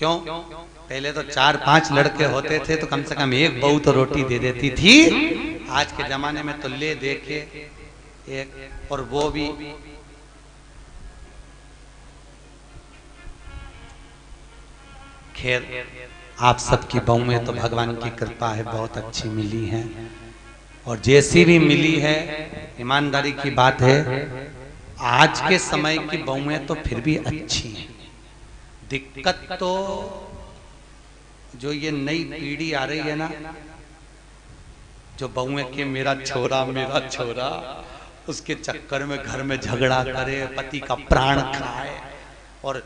क्यों? पहले तो 4-5 लड़के होते थे तो कम से कम एक बहू तो रोटी दे देती थी। आज के जमाने में तो ले देखे एक, और वो भी खैर आप सबकी बहुएं तो भगवान की कृपा है बहुत अच्छी मिली हैं, और जैसी भी मिली है ईमानदारी की बात है आज के समय की बहुएं तो फिर भी अच्छी हैं। दिक्कत तो जो ये नई पीढ़ी आ रही है ना, जो बहुएं के मेरा छोरा उसके चक्कर में घर में झगड़ा करे, पति का प्राण खाए। और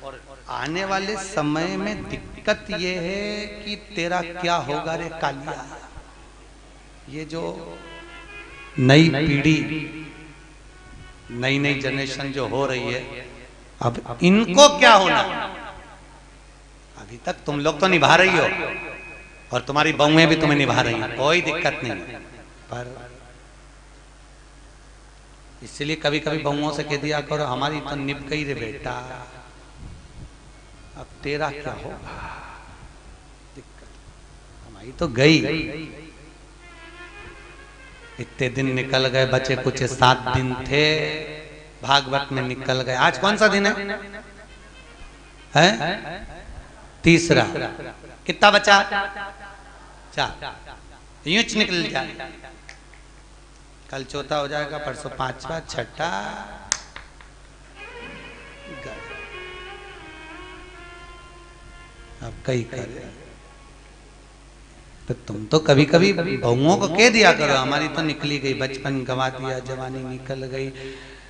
आने वाले समय में दिक्कत ये है कि तेरा क्या होगा रे कालिया। ये जो नई पीढ़ी, नई जनरेशन जो हो रही है, अब इनको क्या होना। अभी तक तुम लोग तो निभा रही हो और तुम्हारी बहुएं भी तुम्हें निभा रही हैं, कोई दिक्कत नहीं। पर इसलिए कभी कभी बहुओं से कह दिया करो हमारी तो निभ गई रे बेटा, अब तेरा क्या होगा। दिक्कत हमारी तो गई। इतने दिन निकल गए, बचे कुछ 7 दिन थे, भागवत में निकल गए। आज कौन सा दिन है? तीसरा। कितना बचा? 4। यूं निकल जाए। कल चौथा हो जाएगा, परसों 5वां, 6ठा। अब कई करे तो तुम तो कभी कभी बहुओं को कह दिया करो हमारी तो निकली गई, बचपन गंवा दिया, जवानी निकल गई,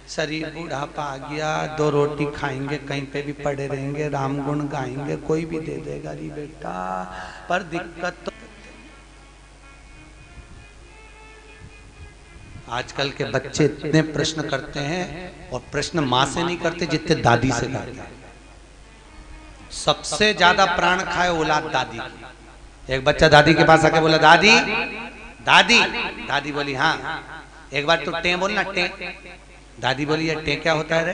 शरीर बूढ़ापा आ गया, 2 रोटी खाएंगे, कहीं पे भी पड़े रहेंगे, राम गुण गाएंगे, कोई भी दे देगा री बेटा। पर दिक्कत तो आजकल के बच्चे इतने प्रश्न करते हैं, और प्रश्न माँ से नहीं करते जितने दादी से करते हैं। सबसे ज्यादा प्राण खाए औलाद दादी की। एक बच्चा दादी के पास आके बोला दादी दादी, दादी बोली हाँ। एक बार तू टे बोलना, टे। दादी बोली टे क्या होता है रे?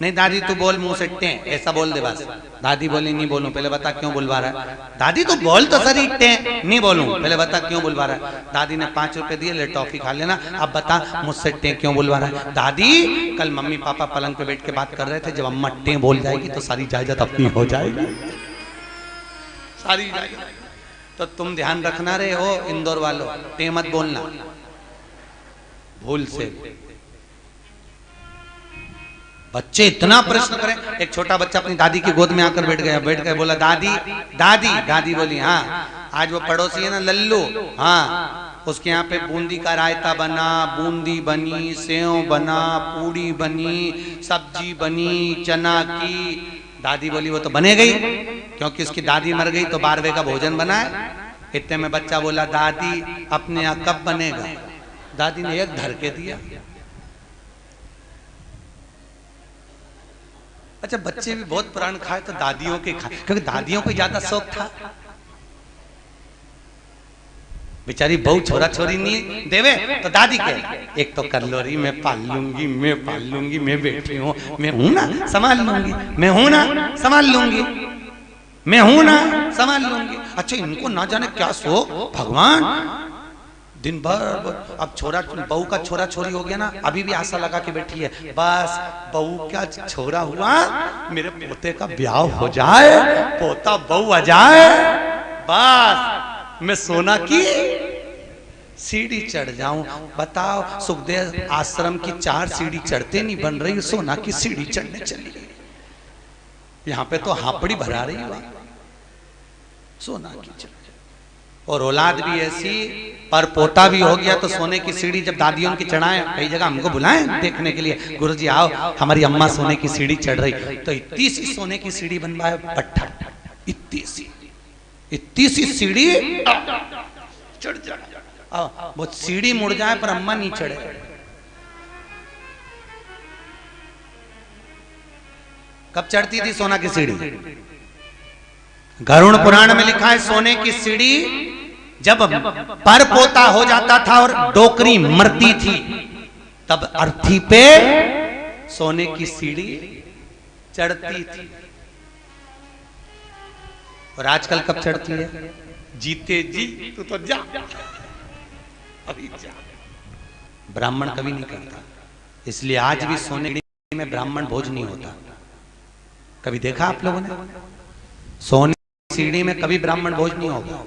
नहीं दादी तू बोल मुंह से, टे ऐसा बोल दे बस। दादी बोली नहीं बोलूं, पहले बता क्यों बुलवा रहा है। दादी तू बोल तो सही, टे नहीं बोलूं, पहले बता क्यों बुलवा रहा है। दादी ने 5 रुपए दिए, ले टॉफी खा लेना, अब बता मुझसे टे क्यों बुलवा रहा है। दादी कल मम्मी पापा पलंग पे बैठ के बात कर रहे थे, जब अम्मा टे बोल जाएगी तो सारी जायदाद अपनी हो जाएगी, सारी जायदाद। तो तुम ध्यान रखना रे हो इंदौर वालों, टे मत बोलना भूल से। बच्चे इतना प्रश्न करें। एक छोटा बच्चा अपनी दादी की गोद में आकर बैठ गया, बोला दादी दादी। दादी बोली हाँ। आज वो पड़ोसी है ना लल्लू, हाँ, उसके यहाँ पे बूंदी का रायता बना, बूंदी बनी, सेव बना, पूड़ी बनी, सब्जी बनी चना की। दादी बोली वो तो बने गई, क्योंकि उसकी दादी मर गई तो 12वें का भोजन बना है। इतने में बच्चा बोला दादी अपने यहाँ कब बनेगा। दादी ने एक धर के दिया। अच्छा बच्चे भी बहुत प्राण खाए तो दादियों के खाए, क्योंकि दादियों को ज्यादा शौक था। बेचारी बहू छोरा छोरी नहीं देवे तो दादी के एक तो कर लो रही, मैं पाल लूंगी, मैं पाल लूंगी, मैं बैठी हूँ, मैं हूं ना संभाल लूंगी, मैं हूं ना संभाल लूंगी, मैं हूं ना संभाल लूंगी। अच्छा इनको ना जाने क्या शौक भगवान। दिन भर अब छोरा बहू का छोरा छोरी हो गया ना, अभी भी आशा लगा के बैठी है, बस बहू क्या छोरा हुआ, मेरे पोते का ब्याह हो जाए, पोता बहू आ जाए, बस मैं सोना की सीढ़ी चढ़ जाऊं। बताओ सुखदेव आश्रम की 4 सीढ़ी चढ़ते नहीं बन रही, सोना की सीढ़ी चढ़ने चली गई। यहाँ पे तो हापड़ी भरा रही है सोना की। और औलाद भी ऐसी, पर पोता भी हो गया तो सोने की सीढ़ी जब दादियों की चढ़ाए, कई जगह हमको बुलाएं देखने के लिए, गुरुजी आओ हमारी अम्मा सोने की सीढ़ी चढ़ रही, तो इतनी सी सोने की सीढ़ी बनवाए पट्टा, इतनी सी सीढ़ी चढ़ जाए, वो सीढ़ी मुड़ जाए पर अम्मा नहीं चढ़े। कब चढ़ती थी सोना की सीढ़ी? गरुड़ पुराण में लिखा है सोने की सीढ़ी जब पर पोता हो जाता था और डोकरी मरती थी, तब अर्थी पे सोने की सीढ़ी चढ़ती थी। और आजकल कब चढ़ती है? जीते जी तू तो जा, अभी जा। ब्राह्मण कभी नहीं करता, इसलिए आज भी सोने में ब्राह्मण भोज नहीं होता। कभी देखा आप लोगों ने? सोने की सीढ़ी में कभी ब्राह्मण भोज नहीं होगा,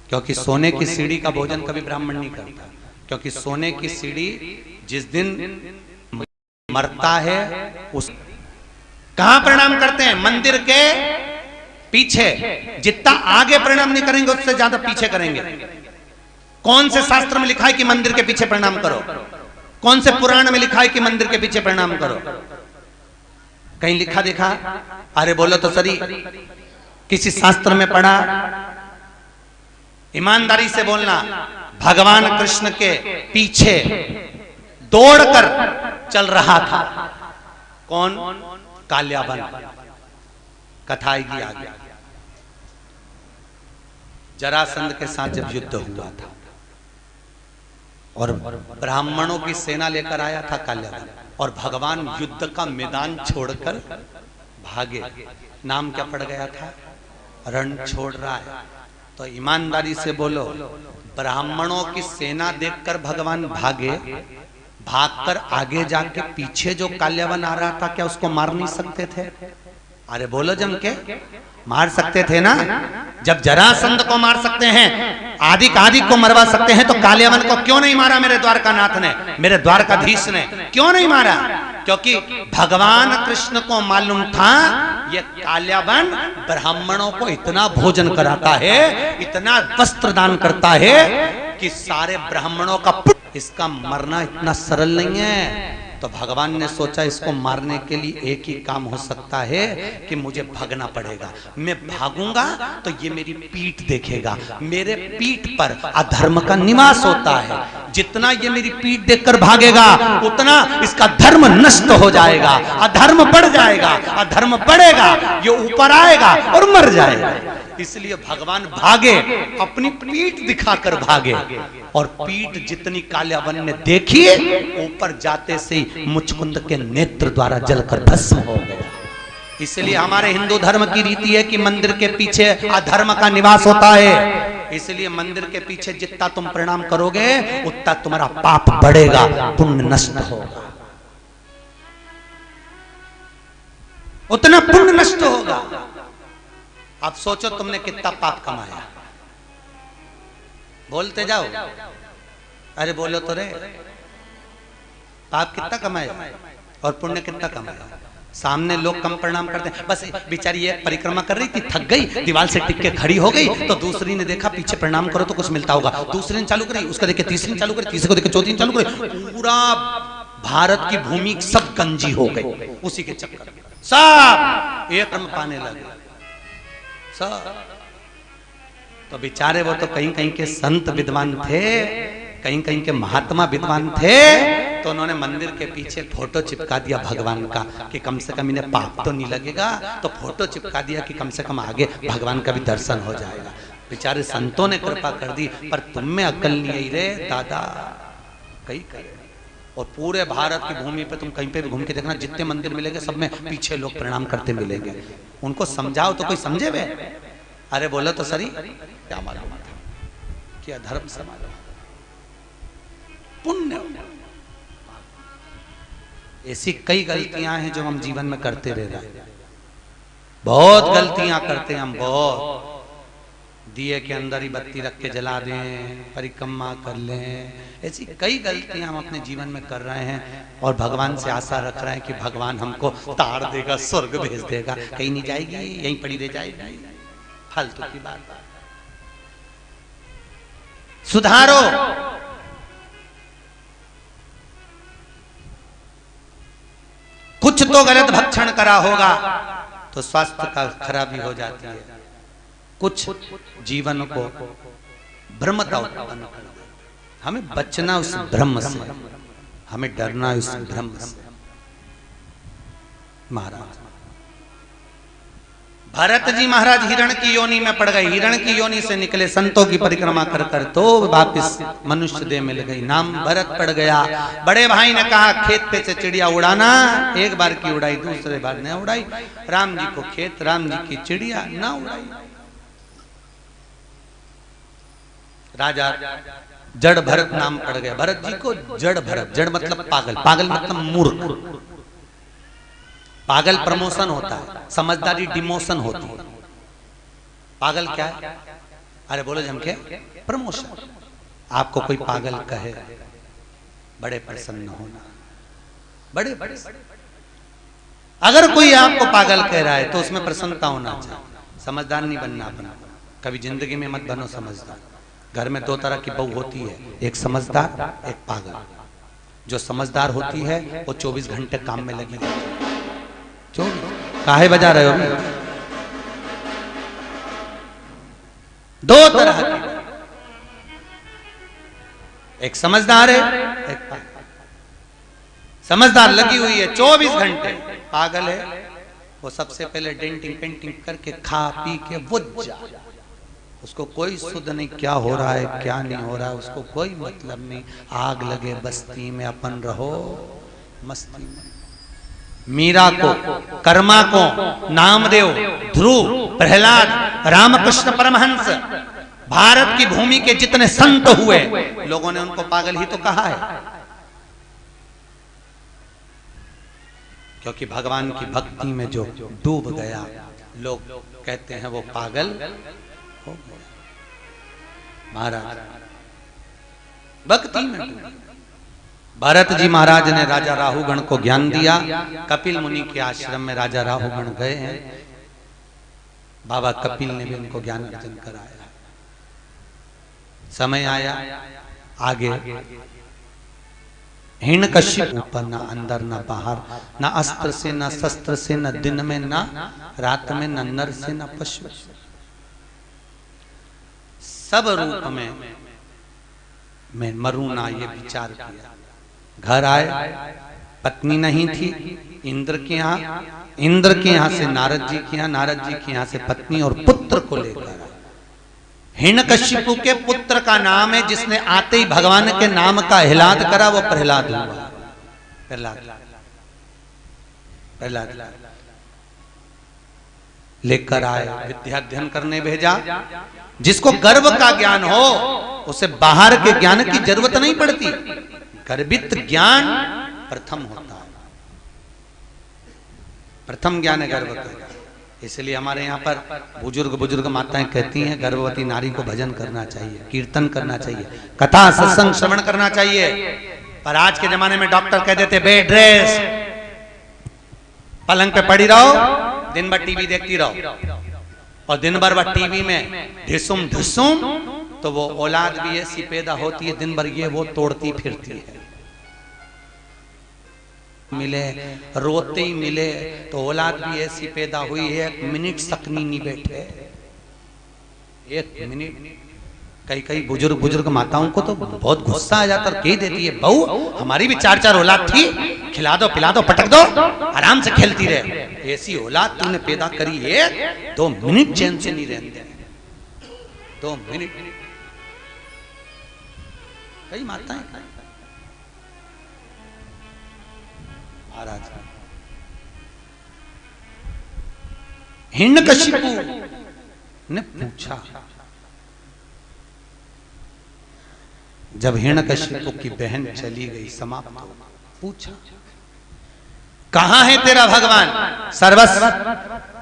क्योंकि सोने की सीढ़ी का भोजन कभी ब्राह्मण नहीं करता। क्योंकि सोने की सीढ़ी जिस दिन मरता है उस कहां प्रणाम करते हैं? मंदिर के पीछे। जितना आगे प्रणाम नहीं करेंगे उससे ज्यादा पीछे करेंगे। कौन से शास्त्र में लिखा है कि मंदिर के पीछे प्रणाम करो? कौन से पुराण में लिखा है कि मंदिर के पीछे प्रणाम करो? कहीं लिखा देखा? अरे बोलो तो सही, किसी शास्त्र में पढ़ा? ईमानदारी से बोलना। भगवान कृष्ण के पीछे दौड़कर चल रहा था कौन? काल्याबन। कथा आएगी आगे। जरासंध के साथ जब युद्ध हुआ था और ब्राह्मणों की सेना लेकर आया था काल्याबन, और भगवान युद्ध का मैदान छोड़कर भागे। नाम क्या पड़ गया था? रण छोड़ रहा है। तो ईमानदारी से बोलो, ब्राह्मणों की सेना देखकर भगवान भागे, भागकर आगे जाके पीछे जो काल्याबन आ रहा था, क्या उसको मार नहीं सकते थे? अरे बोलो जम के, मार सकते थे ना? जब जरासंध को मार सकते हैं, आदि को मरवा सकते हैं, तो काल्याबन को क्यों नहीं मारा? मेरे द्वारकानाथ ने, मेरे द्वारकाधीश ने क्यों नहीं मारा? क्योंकि भगवान कृष्ण को मालूम था ये काल्याबन ब्राह्मणों को इतना भोजन कराता है, इतना वस्त्र दान करता है कि सारे ब्राह्मणों का इसका मरना इतना सरल नहीं है। तो भगवान ने सोचा इसको मारने के लिए एक ही काम हो सकता है कि मुझे भागना पड़ेगा। मैं भागूंगा तो ये मेरी पीठ देखेगा, मेरे पीठ पर अधर्म का निवास होता है। जितना ये मेरी पीठ देखकर भागेगा उतना इसका धर्म नष्ट हो जाएगा, अधर्म बढ़ जाएगा, अधर्म बढ़ेगा, ये ऊपर आएगा और मर जाएगा। इसलिए भगवान भागे, अपनी पीठ दिखाकर भागे, और पीठ जितनी काल्याबन ने देखी, ऊपर जाते से मुचकुंद के नेत्र द्वारा जलकर भस्म हो गया। इसलिए हमारे हिंदू धर्म की रीति है कि मंदिर के पीछे अधर्म का निवास होता है। इसलिए मंदिर के पीछे जितना तुम प्रणाम करोगे उतना तुम्हारा पाप बढ़ेगा, पुण्य नष्ट होगा, उतना पुण्य नष्ट होगा। अब सोचो तुमने कितना पाप कमाया, बोलते जाओ। अरे बोलो तो रे, पाप कितना कमाया और पुण्य कितना कमाया? सामने लोग कम प्रणाम करते हैं। बस बेचारी एक परिक्रमा कर रही थी, थक गई, दीवार से टिक के खड़ी हो गई, तो दूसरी ने देखा पीछे प्रणाम करो तो कुछ मिलता होगा, दूसरी ने चालू करी, उसका देखे तीसरी ने चालू करी, तीसरे को देखे चौथी ने चालू करी, पूरा भारत की भूमि सब गंजी हो गई उसी के चक्कर में। सब एक कर्म पाने लगे सब। तो बेचारे वो तो कहीं कहीं के संत विद्वान थे, कहीं कहीं के महात्मा विद्वान थे, तो उन्होंने मंदिर के पीछे फोटो चिपका दिया भगवान का कि कम से कम इन्हें पाप तो नहीं लगेगा। तो फोटो चिपका दिया कि कम से कम आगे भगवान का भी दर्शन हो जाएगा। बेचारे संतों ने कृपा कर दी, पर तुम में अकल नहीं आई रे दादा, कहीं करे। और पूरे भारत की भूमि पे तुम कहीं पे भी घूम के देखना, जितने मंदिर मिलेंगे सब में पीछे लोग प्रणाम करते मिलेंगे। उनको समझाओ तो कोई समझे वे? अरे बोलो तो सही, क्या मालूम था कि अधर्म समाज पुण्य। ऐसी कई गलतियां हैं जो हम जीवन में करते रह रहे हैं, बहुत गलतियां करते हैं हम, बहुत। दिए के अंदर ही बत्ती रख के जला दें, परिक्रमा कर लें, ऐसी कई गलतियां हम अपने जीवन में कर रहे हैं, और भगवान से आशा रख रहे हैं कि भगवान हमको तार देगा, स्वर्ग भेज देगा। कहीं नहीं जाएगी, यहीं पड़ी रह जाएगी, फालतू की बात। सुधारो। कुछ तो गलत भक्षण करा होगा तो स्वास्थ्य का खराबी हो जाती है, कुछ जीवन को भ्रमता उत्पन्न कर दे। हमें बचना उस भ्रम से, हमें डरना उस भ्रम से। महाराज भरत जी महाराज हिरण की योनि में पड़ गए, हिरण की योनि से निकले, संतों की परिक्रमा कर कर तो वापिस मनुष्य देह मिल गई, नाम भरत पड़ गया। बड़े भाई ने कहा खेत पे से चिड़िया उड़ाना, एक बार की उड़ाई, दूसरे बार न उड़ाई। राम जी को खेत, राम जी की चिड़िया ना उड़ाई। राजा जड़ भरत नाम पड़ गया भरत जी को। जड़ भरत, जड़ मतलब पागल, पागल मतलब मूर्ख। पागल प्रमोशन होता है, समझदारी डिमोशन होती है। पागल क्या है? अरे बोलो झमके, प्रमोशन। आपको कोई पागल कहे, बड़े प्रसन्न होना, बड़े बड़े। अगर कोई आपको पागल कह रहा है तो उसमें प्रसन्नता होना चाहिए। समझदार नहीं बनना अपना, कभी जिंदगी में मत बनो समझदार। घर में दो तरह की बहू होती है, एक समझदार, एक पागल। जो समझदार होती है वो 24 घंटे काम में लगी रहती है। 24 काहे बजा रहे हो? दो तरह की, एक समझदार है, एक पागल। समझदार लगी हुई है 24 घंटे, पागल है वो सबसे पहले डेंटिंग पेंटिंग करके खा पी के वो जा, उसको कोई सुध नहीं क्या हो रहा है क्या नहीं हो रहा है, उसको कोई मतलब नहीं। आग लगे बस्ती में, अपन रहो मस्ती में। मीरा को, कर्मा को, नामदेव, ध्रुव, प्रहलाद, रामकृष्ण परमहंस, भारत की भूमि के जितने संत हुए, लोगों ने उनको पागल ही तो कहा है। क्योंकि भगवान की भक्ति में जो डूब गया, लोग कहते हैं वो पागल हो गया। महाराज भक्ति में डूब। भरत जी महाराज ने राजा राहुगण को ज्ञान दिया। कपिल मुनि के आश्रम में राजा राहुगण गए हैं, बाबा कपिल ने भी उनको ज्ञान अर्जन कराया। समय आया आगे, हिरण्यकश्यप ऊपर, न अंदर न बाहर, न अस्त्र से न शस्त्र से, न दिन में न रात में, न नर से न पशु, सब रूप में मरूं ना, ये विचार किया। घर आए, पत्नी नहीं थी, इंद्र के यहाँ से नारद जी के यहाँ, नारद जी के यहाँ से पत्नी और पुत्र को लेकर। हिरण्यकशिपु के पुत्र का नाम है, जिसने आते ही भगवान के नाम का हिलाद करा, वो प्रहलाद हुआ। प्रहलाद लेकर आए, विद्या अध्ययन करने भेजा। जिसको गर्व का ज्ञान हो उसे बाहर के ज्ञान की जरूरत नहीं पड़ती। गर्भित ज्ञान प्रथम होता है, प्रथम ज्ञान है गर्भ का। इसलिए हमारे यहाँ पर बुजुर्ग माताएं कहती हैं गर्भवती नारी को भजन करना चाहिए, कीर्तन करना चाहिए, कथा सत्संग श्रवण करना चाहिए। पर आज के जमाने में डॉक्टर कह देते बेड रेस्ट, पलंग पे पड़ी रहो, दिन भर टीवी देखती रहो, और दिन भर वह टीवी में ढिसुम ढुसुम, तो वो औलाद भी ऐसी पैदा होती है दिन भर ये वो तोड़ती फिरती है। मिले रोते ही मिले तो औलाद भी ऐसी पैदा हुई है, 1 मिनट सकनी नहीं बैठे, 1 मिनट। कई बुजुर्ग माताओं को तो बहुत गुस्सा आ जाता और कह देती है बहू हमारी भी 4 औलाद थी, खिला दो पिला दो पटक दो, आराम से खेलती रहे। ऐसी औलाद तूने पैदा करी है, 2 मिनट चैन से नहीं रहते, 2 मिनट। कई माताएं महाराज हिरण्यकशिपु ने पूछा, जब हिरण्यकशिपु की बहन चली गई समाप्त, पूछा कहां है तेरा भगवान? सर्वस्व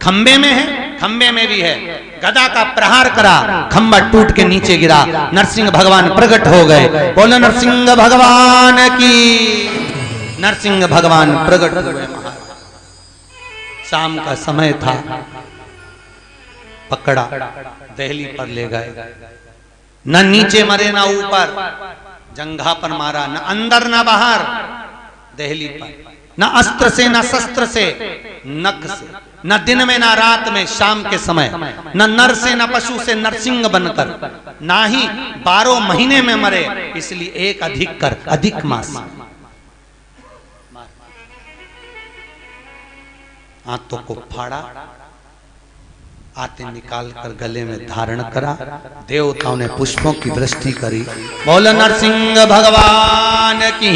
खंबे में है, खंबे में भी है। गदा का प्रहार करा, खंबा टूट के नीचे गिरा, नरसिंह भगवान प्रकट हो गए। बोलो नरसिंह भगवान की। नरसिंह भगवान प्रकट हुए। शाम का समय था, पकड़ा, दहली पर ले गए। न नीचे मरे न ऊपर, जंघा पर मारा, न अंदर न बाहर, दहली पर। न अस्त्र से न शस्त्र से, नख से, न दिन में न रात में, शाम के समय, न नर से न पशु से, नरसिंह बनकर, ना ही 12 महीने में मरे, इसलिए एक अधिक कर, अधिक मास। हाथों को फाड़ा, आते निकाल कर गले में धारण करा, देवताओं ने पुष्पों की वृष्टि करी। बोलो नरसिंह भगवान की।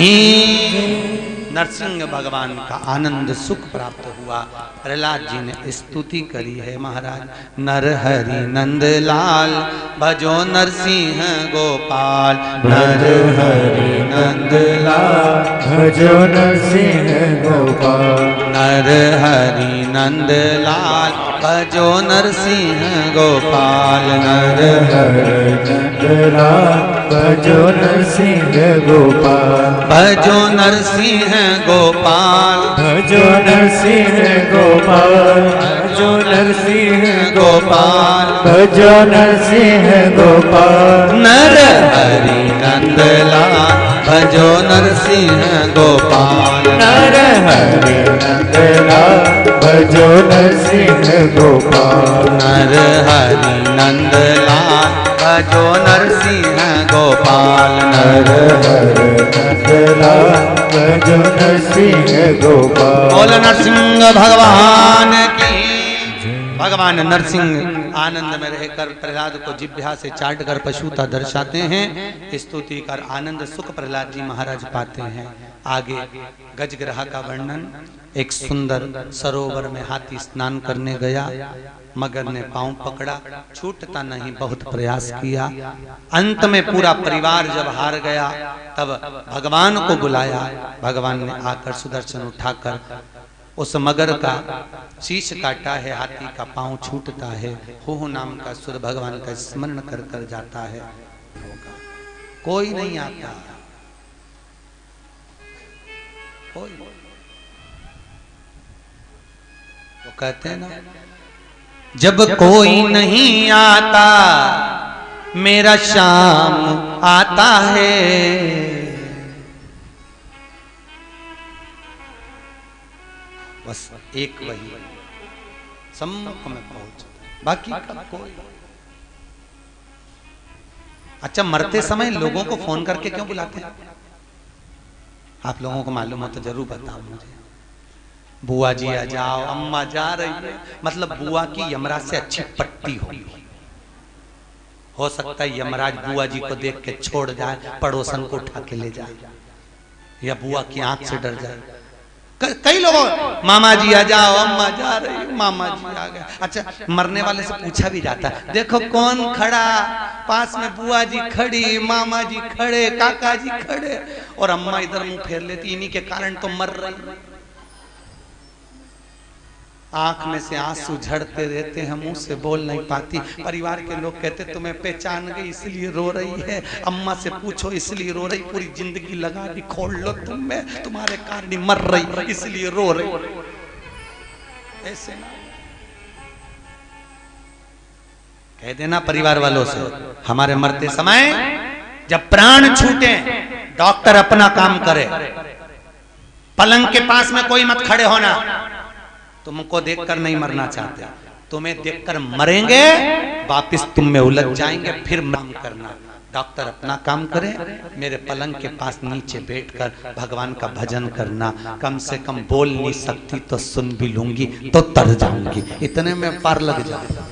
नरसिंह भगवान का आनंद सुख प्राप्त हुआ। प्रहलाद जी ने स्तुति करी है महाराज, नर हरि नंद लाल भजो नरसिंह गोपाल, नर हरि नंद लाल भजो नरसिंह गोपाल, नर हरि नंद लाल भजो नरसिंह गोपाल, नर हरि नंद लाल भजो नरसिंह गोपाल, भजो नरसिंह गोपाल, भजो नरसिंह गोपाल, भजो नरसिंह गोपाल, भजो नरसिंह गोपाल, नर हरि नंद लाल भजो नरसिंह गोपाल, नर हरि नंद लाल भजो नरसिंह गोपाल, नर हरि नंद लाल भजो नरसिंह गोपाल, नर हरि नंद लाल भजो नरसिंह गोपाल। बोल नरसिंह भगवान की। भगवान नरसिंह आनंद में रहकर प्रहलाद को जिह्वा से चाट कर पशुता दर्शाते हैं। स्तुति कर आनंद सुख प्रहलाद जी महाराज पाते हैं। आगे गजग्रह का वर्णन। एक सुंदर सरोवर में हाथी स्नान करने गया, मगर ने पांव पकड़ा, छूटता नहीं, बहुत प्रयास किया। अंत में पूरा परिवार जब हार गया तब भगवान को बुलाया। भगवान ने आकर सुदर्शन उठाकर उस मगर का शीश काटा है, हाथी का पांव छूटता है। हो नाम का सुर भगवान का स्मरण कर कर जाता है। कोई नहीं आता, कोई। वो कहते हैं ना, जब कोई नहीं आता मेरा शाम आता है। बस एक वही सम्मुख में पहुंच, बाकी का कोई। अच्छा, मरते समय लोगों को फोन करके क्यों बुलाते हैं? आप लोगों को मालूम हो तो जरूर बताओ मुझे। बुआ जी आ जाओ, अम्मा जा रही है, मतलब बुआ की यमराज से अच्छी पट्टी होगी। हो सकता है यमराज बुआ जी को देख के छोड़ जाए, पड़ोसन को उठा के ले जाए, या बुआ की आंख से डर जाए। कई लोगों, मामा जी आ जाओ, अम्मा जा रही है, मामा जी आ गए। अच्छा, मरने वाले से पूछा भी जाता है, देखो कौन खड़ा, पास में बुआ जी खड़ी, मामा जी खड़े, काका जी खड़े, और अम्मा इधर मुंह फेर लेती, इन्हीं के कारण तो मर रही। आंख में से आंसू झड़ते रहते हैं, मुंह से बोल नहीं पाती। परिवार के लोग कहते तुम्हें पहचान गई इसलिए रो रही है, अम्मा से पूछो इसलिए रो रही, पूरी जिंदगी लगा दी खोल लो तुम में, तुम्हारे कारण मर रही इसलिए रो रही। ऐसे ना कह देना परिवार वालों से, हमारे मरते समय जब प्राण छूटे, डॉक्टर अपना काम करे, पलंग के पास में कोई मत खड़े होना। तुमको देखकर नहीं मरना चाहते, तुम्हें देखकर मरेंगे, वापिस तुम में उलझ जाएंगे, फिर काम करना। डॉक्टर अपना काम करे, मेरे पलंग के पास नीचे बैठकर भगवान का भजन करना। कम से कम बोल नहीं सकती तो सुन भी लूंगी तो तर जाऊंगी, इतने में पार लग जाऊंगा।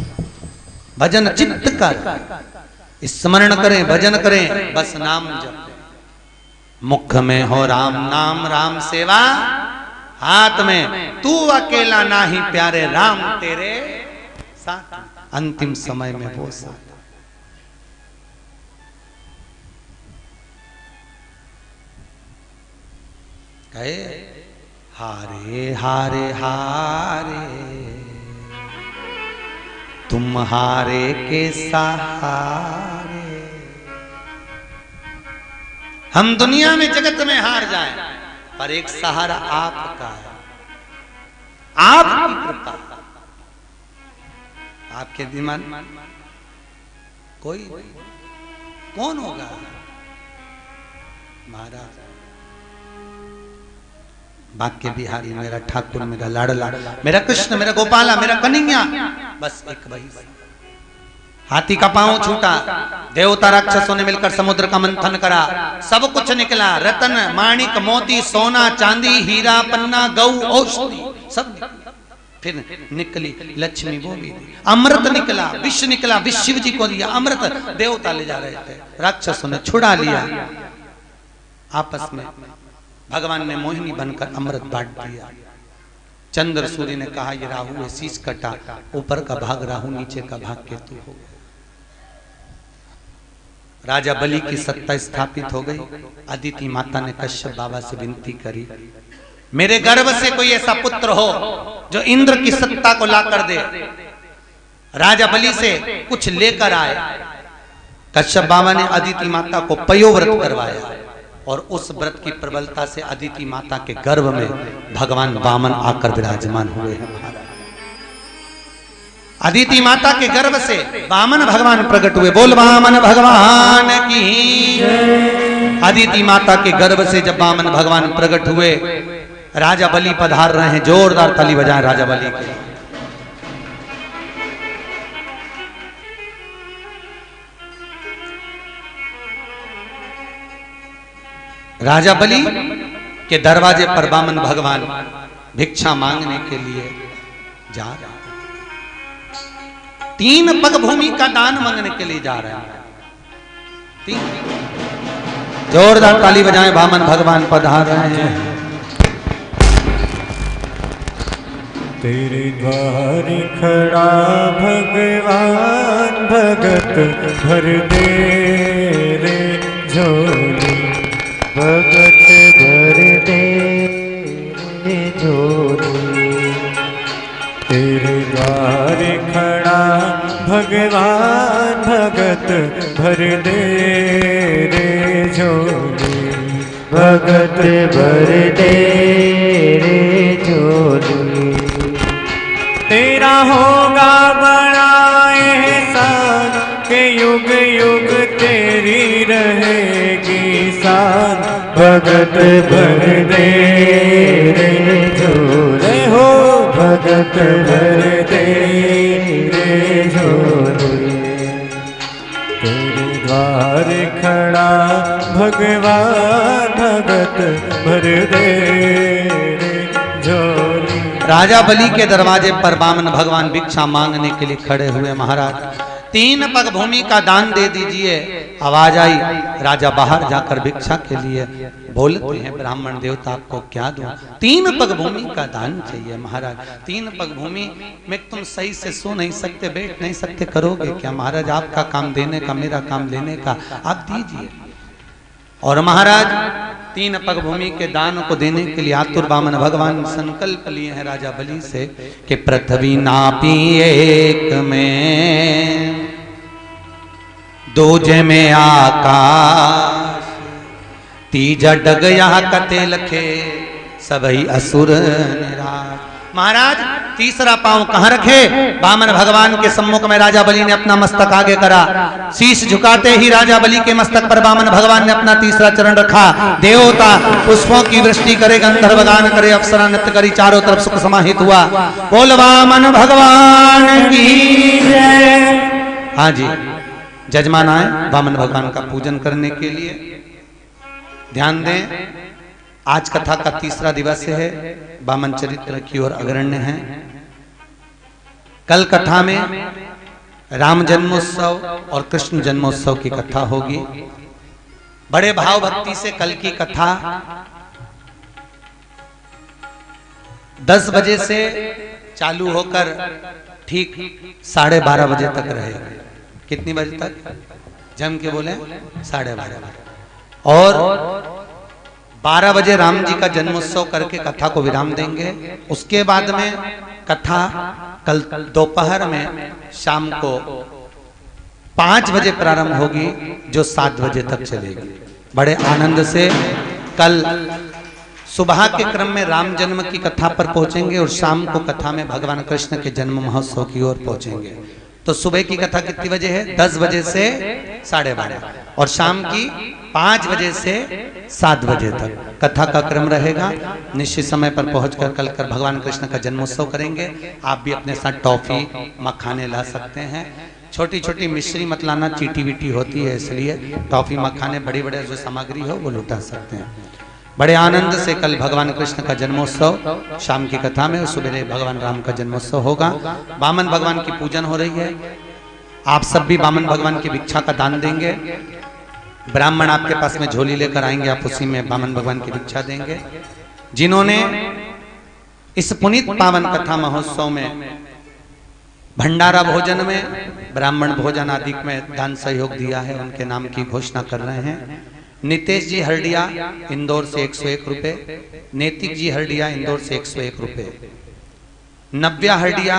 भजन चित्त कर, स्मरण करें, भजन करें, बस नाम जप। मुख में हो राम नाम, राम सेवा हाथ में, तू अकेला ना ही प्यारे, राम तेरे साथ। अंतिम समय में वो साथ। कहे हारे हारे हारे तुम हारे के सहारे। हम दुनिया में जगत में हार जाएं, पर एक सहारा आपका है, आपकी कृपा, आपके दिमाग कोई कौन होगा? महाराज बाक्य बिहारी मेरा ठाकुर, मेरा लाडला, मेरा कृष्ण, मेरा गोपाला, मेरा कन्हैया, बस एक वही। हाथी का पांव छूटा, देवता राक्षसों ने मिलकर समुद्र का मंथन करा, सब कुछ निकला, रतन माणिक मोती सोना चांदी हीरा पन्ना गौ औषधि सब निकला। फिर निकली लक्ष्मी, वो भी अमृत निकला, विष निकला, विष शिव जी को दिया अमृत, देवता ले जा रहे थे, राक्षसों ने छुड़ा लिया। आपस में भगवान ने मोहिनी बनकर अमृत बांट दिया। चंद्र सूर्य ने कहा ये राहु है, शीश कटा, ऊपर का भाग राहु, नीचे का भाग केतु हो गया। राजा बलि की सत्ता स्थापित हो गई। अदिति माता ने कश्यप बाबा से विनती करी, मेरे गर्भ से कोई ऐसा पुत्र हो जो इंद्र की सत्ता को ला कर दे। राजा बलि से कुछ लेकर आए। कश्यप बाबा ने अदिति माता को पयोव्रत करवाया और उस व्रत की प्रबलता से अदिति माता के गर्भ में भगवान वामन आकर विराजमान हुए हैं। अदिति माता के गर्भ से वामन भगवान प्रकट हुए। बोल वामन भगवान की। अदिति माता के गर्भ से जब वामन भगवान प्रकट हुए, राजा बलि पधार रहे हैं। जोरदार ताली बजाएं राजा बलि के। राजा बलि के दरवाजे पर वामन भगवान भिक्षा मांगने के लिए जा रहे हैं। 3 पग भूमि का दान मांगने के लिए जा रहे हैं। 3 जोरदार ताली बजाएं, वामन भगवान पधार रहे हैं। तेरे द्वार खड़ा भगवान, भगत भर दे रे झोली, भगत भर दे रे झोली। तेरे द्वार खड़ा भगवान, भगत भर दे रे झोली, भगत भर दे रे झोली। तेरा होगा बड़ा एहसान के युग युग तेरी रहेगी शान, भगत भर दे रे झोली हो, भगत भर दे रे झोली। तेरे द्वार खड़ा भगवान, भगत भर दे रे झोली। राजा बलि के दरवाजे पर वामन भगवान भिक्षा मांगने के लिए खड़े हुए। महाराज 3 पग भूमि का दान दे दीजिए। आवाज आई, राजा बाहर जाकर भिक्षा के लिए बोलते हैं, ब्राह्मण देवता आपको क्या दूं? 3 पग भूमि का दान चाहिए। महाराज 3 पग भूमि में तुम सही से सो नहीं सकते, बैठ नहीं सकते, करोगे क्या? महाराज आपका काम देने का, मेरा काम लेने का, आप दीजिए। और महाराज 3 पग भूमि के दान को देने के लिए आतुर वामन भगवान संकल्प लिए हैं राजा बलि से कि पृथ्वी नापी एक में, दूजे में आकाश, तीजा डग यहाँ कते लखे, सबही असुर निराश। महाराज तीसरा पांव कहां रखे? वामन भगवान के सम्मुख में राजा बलि ने अपना मस्तक आगे करा। शीश झुकाते ही राजा बलि के मस्तक पर वामन भगवान ने अपना तीसरा चरण रखा। देवता पुष्पों की वृष्टि करे, गंधर्व गान करे, अप्सरा नृत्य करी, चारों तरफ सुख समाहित हुआ। बोल वामन भगवान की जय। हाँ जी, जजमान आए वामन भगवान का पूजन करने के लिए। ध्यान दें, आज कथा का तीसरा दिवस है। वामन चरित्र की ओर अग्रण्य है। कल कथा में राम जन्मोत्सव और कृष्ण जन्मोत्सव की कथा होगी। बड़े भाव भक्ति से कल की कथा 10 बजे से चालू होकर ठीक 12:30 बजे तक रहेगी। कितनी बजे तक? जम के बोले 12:30 बजे। और 12 बजे राम जी का जन्मोत्सव करके कथा को विराम देंगे। उसके बाद में कथा कल दोपहर में शाम को 5 बजे प्रारंभ होगी, जो 7 बजे तक चलेगी। बड़े आनंद से कल सुबह के क्रम में राम जन्म की कथा पर पहुंचेंगे और शाम को कथा में भगवान कृष्ण के जन्म महोत्सव की ओर पहुंचेंगे। तो सुबह की कथा कितनी बजे है? 10 बजे से 12:30 और शाम की 5 बजे से 7 बजे तक कथा का क्रम रहेगा। निश्चित समय पर पहुंचकर कल कर भगवान कृष्ण का जन्मोत्सव करेंगे। आप भी अपने साथ टॉफी मखाने ला सकते हैं। छोटी छोटी मिश्री मत लाना, चीटी वीटी होती है, इसलिए टॉफी मखाने बड़ी बड़े जो सामग्री हो वो लुटा सकते हैं। बड़े आनंद से कल भगवान कृष्ण का जन्मोत्सव शाम की कथा में, सुबह भगवान राम का जन्मोत्सव होगा। वामन भगवान की पूजन हो रही है। आप सब भी वामन भगवान की भिक्षा का दान देंगे। ब्राह्मण आपके पास में झोली लेकर आएंगे, आप उसी में वामन भगवान की भिक्षा देंगे। जिन्होंने इस पुनीत पावन कथा महोत्सव में भंडारा भोजन में, ब्राह्मण भोजन आदि में दान सहयोग दिया है, उनके नाम की घोषणा कर रहे हैं। नितेश जी हरडिया इंदौर से 101 रुपए, नैतिक जी हरडिया इंदौर से 101 रुपए, नव्या हरडिया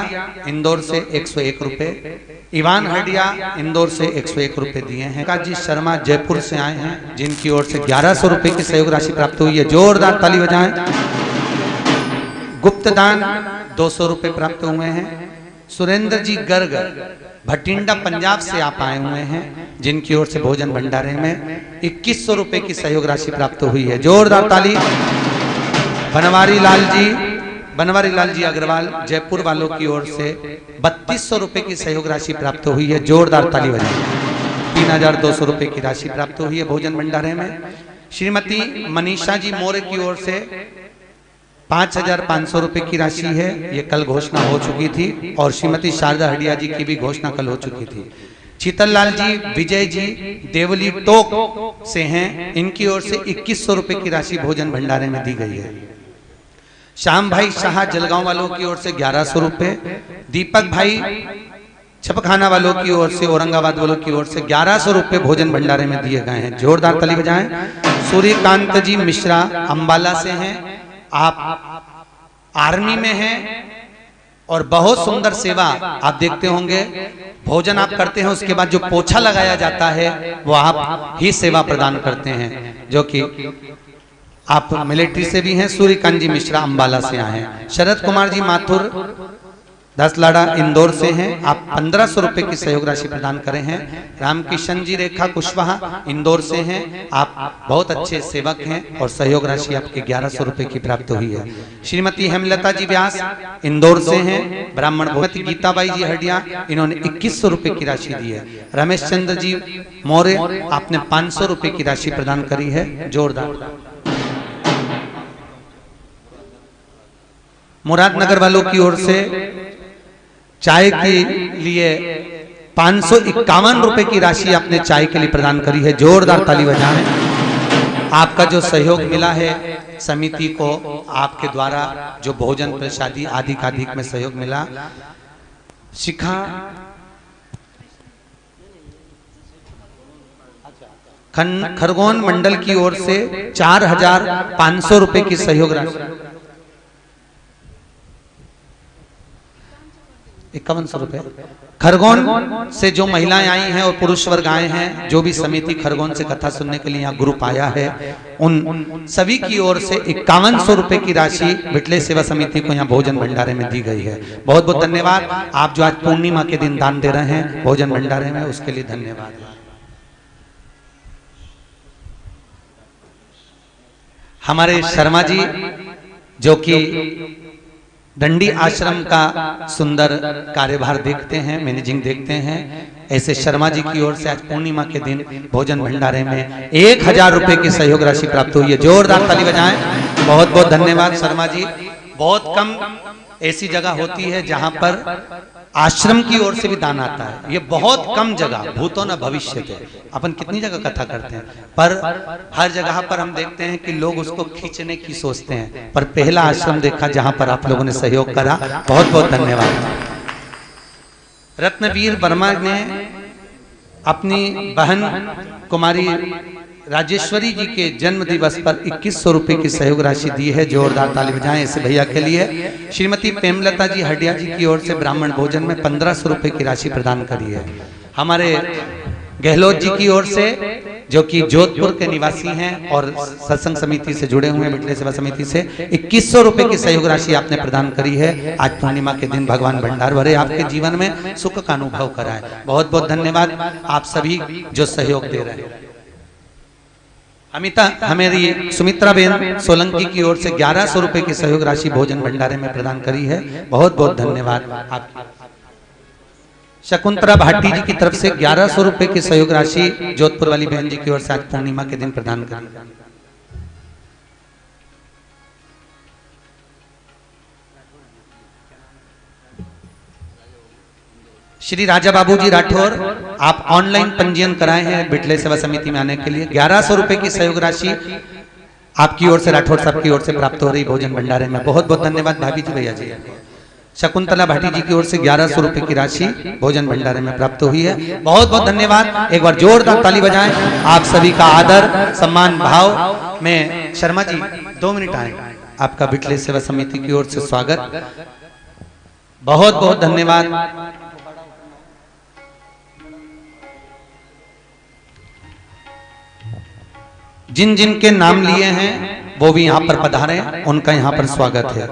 इंदौर से 101 रुपए, इवान हरडिया इंदौर से 101 रुपए दिए हैं। काजी शर्मा जयपुर से आए हैं, जिनकी ओर से 1100 रुपए की सहयोग राशि प्राप्त हुई है, जोरदार ताली बजाएं। गुप्त दान 200 रुपए प्राप्त हुए हैं। सुरेंद्र जी गर्ग भटिंडा पंजाब से आप आए हुए हैं, जिनकी ओर से भोजन भंडारे में 2100 रुपए की सहयोग राशि प्राप्त हुई है, जोरदार ताली। बनवारी लाल जी अग्रवाल जयपुर वालों की ओर से 3200 रुपए की सहयोग राशि प्राप्त हुई है, जोरदार ताली बजाएं। 3200 रुपए की राशि प्राप्त हुई है भोजन भंडारे में। श्रीमती मनीषा जी मौर्य की ओर से 5500 रुपए की राशि है, ये कल घोषणा हो चुकी थी, और श्रीमती शारदा हडिया जी की भी घोषणा कल हो चुकी थी। शीतल लाल जी विजय जी देवली टोक से हैं, इनकी ओर से 2100 रुपए की राशि भोजन भंडारे में दी गई है। श्याम भाई शाह जलगांव वालों की ओर से 1100 रुपए, दीपक भाई छपखाना वालों की ओर से, औरंगाबाद वालों की ओर से 1100 रुपए भोजन भंडारे में दिए गए हैं, जोरदार ताली बजाएं। सूर्यकांत जी मिश्रा अंबाला से हैं, आप आर्मी में हैं और बहुत सुंदर सेवा आप देखते होंगे। भोजन आप करते हैं, उसके बाद जो पोछा लगाया जाता है वो आप ही सेवा प्रदान करते हैं, जो कि आप मिलिट्री से भी हैं। सूर्यकांत जी मिश्रा अंबाला से आए हैं। शरद कुमार जी माथुर 10 लाड़ा इंदौर से हैं, आप 1500 रुपए की सहयोग राशि प्रदान करें हैं। रामकिशन जी रेखा कुशवाहा इंदौर से हैं, आप बहुत अच्छे सेवक हैं और सहयोग राशि आपके 1100 रुपए की प्राप्त हुई है। श्रीमती हेमलता जी व्यास इंदौर से हैं, ब्राह्मण भगवती गीताबाई जी हरडिया, इन्होंने 2100 रुपए की राशि दी है। रमेश चंद्र जी मौर्य आपने 500 रुपए की राशि प्रदान करी है, जोरदार। मुरादनगर वालों की ओर से चाय के लिए 551 रुपए की राशि आपने चाय के लिए प्रदान करी है, जोरदार ताली बजाएं। आपका जो सहयोग मिला है समिति को, आपके द्वारा जो भोजन प्रसादी आदि का अधिक में सहयोग मिला। शिखा खरगोन मंडल की ओर से 4500 रुपए की सहयोग राशि, 5100 रुपए। खरगोन से जो महिलाएं आई हैं और पुरुष वर्ग आए हैं, जो भी समिति खरगोन से कथा सुनने के लिए यहाँ ग्रुप आया है, उन सभी की ओर से 5100 रुपए की राशि विटले सेवा समिति को यहाँ भोजन भंडारे में दी गई है। बहुत बहुत धन्यवाद। आप जो आज पूर्णिमा के दिन दान दे रहे हैं भोजन भंडारे में, उसके लिए धन्यवाद। हमारे शर्मा जी जो कि दंडी आश्रम का सुंदर कार्यभार देखते हैं, मैनेजिंग देखते हैं, ऐसे शर्मा जी की ओर से आज पूर्णिमा के दिन भोजन भंडारे में 1000 रुपए की सहयोग राशि प्राप्त हुई है, जोरदार ताली बजाएं। बहुत बहुत धन्यवाद शर्मा जी। बहुत कम ऐसी जगह होती है जहां पर आश्रम की ओर से भी दान आता है, ये बहुत कम जगह, भूतो न भविष्य थे। अपन कितनी जगह कथा करते हैं, पर हर जगह पर हम देखते हैं कि लोग उसको खींचने की सोचते हैं, पर पहला आश्रम देखा जहां पर आप लोगों ने सहयोग करा, बहुत बहुत धन्यवाद। रत्नवीर वर्मा ने अपनी बहन कुमारी राजेश्वरी जी के जन्म दिवस पर 2100 रुपए की सहयोग राशि दी है, जोरदार ताली बजाएं ऐसे भैया के लिए। श्रीमती प्रेमलता जी हडिया जी की ओर से ब्राह्मण भोजन में 1500 रुपए की राशि प्रदान करी है। हमारे गहलोत जी की ओर से, जो कि जोधपुर के निवासी हैं और सत्संग समिति से जुड़े हुए हैं, मिटले सेवा समिति से, 2100 रुपए की सहयोग राशि आपने प्रदान करी है। आज पूर्णिमा के दिन भगवान भंडार भरे, आपके जीवन में सुख का अनुभव कराए। बहुत बहुत धन्यवाद आप सभी जो सहयोग दे रहे हैं। हमारी सुमित्रा बेन सोलंकी की ओर से 1100 रुपए की सहयोग राशि भोजन भंडारे में प्रदान करी है, बहुत बहुत धन्यवाद आपकी। शकुंतला भाटी जी की तरफ से 1100 रुपए की सहयोग राशि जोधपुर वाली बहन जी की ओर से आज पूर्णिमा के दिन प्रदान करी। श्री राजा बाबूजी राठौर, आप ऑनलाइन पंजीयन कराए हैं बिटले सेवा समिति में आने के लिए। 1100 रुपए की सहयोग राशि आपकी ओर से, राठौर साहब की ओर से प्राप्त हो रही भोजन भंडारे में। बहुत बहुत धन्यवाद भाभी जी, भैया जी। शकुंतला भाटी जी की ओर से 1100 रुपए की राशि भोजन भंडारे में प्राप्त हुई है। बहुत बहुत धन्यवाद। एक बार जोरदार ताली बजाएं। आप सभी का आदर सम्मान भाव में। शर्मा जी 2 मिनट आए, आपका बिटले सेवा समिति की ओर से स्वागत। बहुत बहुत धन्यवाद। जिन जिन के नाम लिए हैं वो भी यहाँ पर पधारे, उनका यहाँ पर स्वागत है।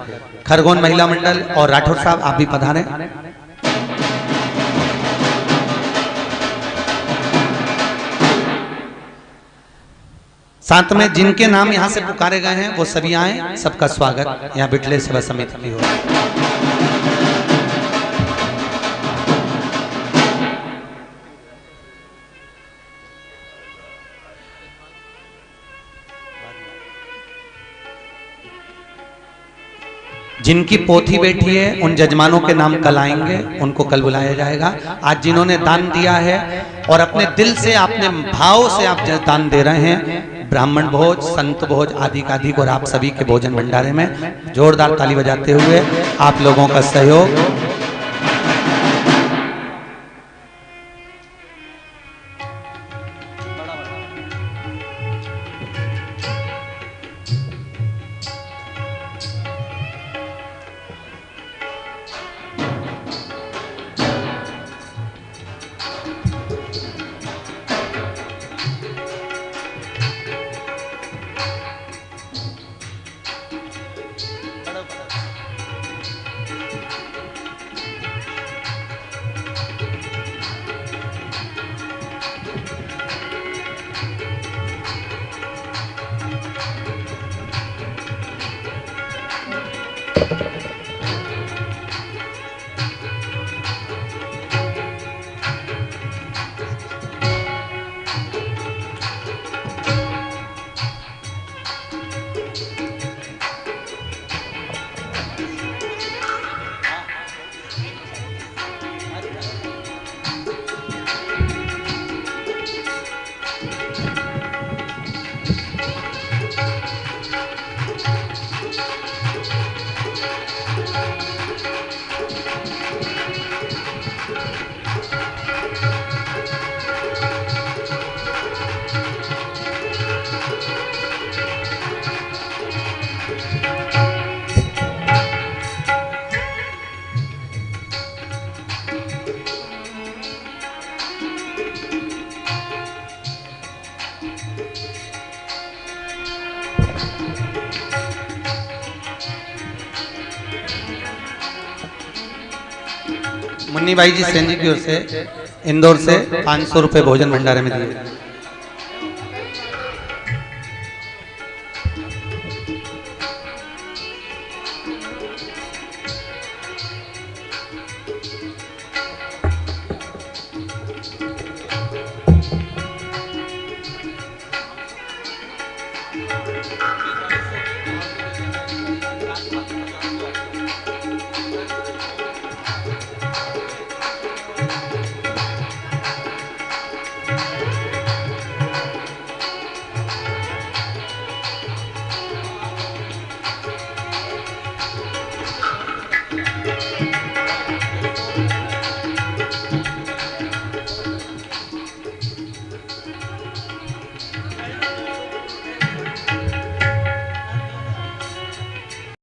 खरगोन महिला मंडल और राठौर साहब आप भी पधारे। साथ में जिनके नाम यहाँ से पुकारे गए हैं वो सभी आए, सबका स्वागत यहाँ बिटले सेवा समिति की ओर। जिनकी पोथी बैठी है उन जजमानों के नाम कल आएंगे, उनको कल बुलाया जाएगा। आज जिन्होंने दान दिया है और अपने दिल से, अपने भाव से आप दान दे रहे हैं, ब्राह्मण भोज, संत भोज आदि का अधिक, और आप सभी के भोजन भंडारे में जोरदार ताली बजाते हुए आप लोगों का सहयोग। मुन्नी भाई जी सेन जी की ओर से इंदौर से 500 रुपए भोजन भंडारे में दिए।